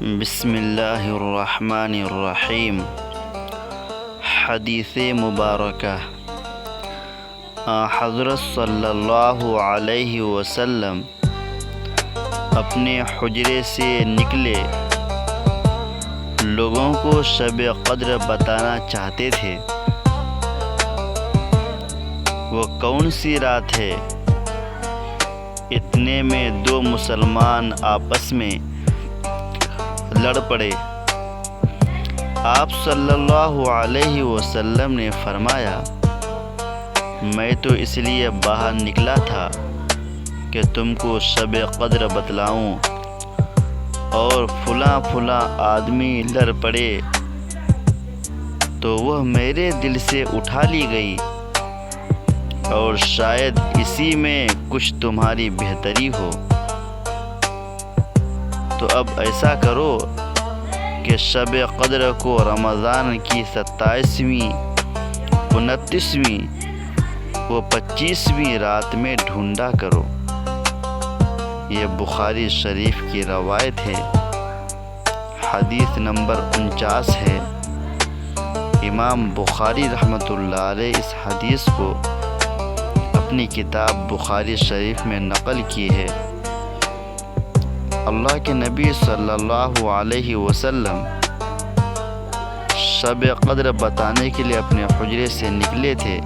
بسم اللہ الرحمن الرحیم۔ حدیث مبارکہ۔ حضرت صلی اللہ علیہ وسلم اپنے حجرے سے نکلے، لوگوں کو شب قدر بتانا چاہتے تھے۔ وہ کون سی رات ہے؟ اتنے میں دو مسلمان آپس میں لڑ پڑے۔ آپ صلی اللہ علیہ وسلم نے فرمایا، میں تو اس لیے باہر نکلا تھا کہ تم کو شب قدر بتلاؤں، اور فلاں آدمی لڑ پڑے تو وہ میرے دل سے اٹھا لی گئی، اور شاید اسی میں کچھ تمہاری بہتری ہو۔ تو اب ایسا کرو کہ شب قدر کو رمضان کی 27ویں، 29ویں و 25ویں رات میں ڈھونڈا کرو۔ یہ بخاری شریف کی روایت ہے۔ حدیث نمبر 49 ہے۔ امام بخاری رحمۃ اللہ علیہ اس حدیث کو اپنی کتاب بخاری شریف میں نقل کی ہے۔ اللہ کے نبی صلی اللہ علیہ وسلم شب قدر بتانے کے لیے اپنے حجرے سے نکلے تھے،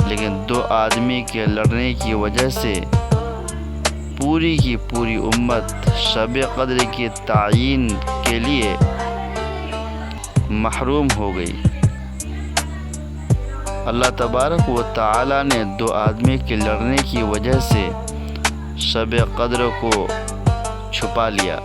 لیکن دو آدمی کے لڑنے کی وجہ سے پوری کی پوری امت شب قدر کی تعیین کے لیے محروم ہو گئی۔ اللہ تبارک و تعالی نے دو آدمی کے لڑنے کی وجہ سے شب قدر کو چھپا لیا۔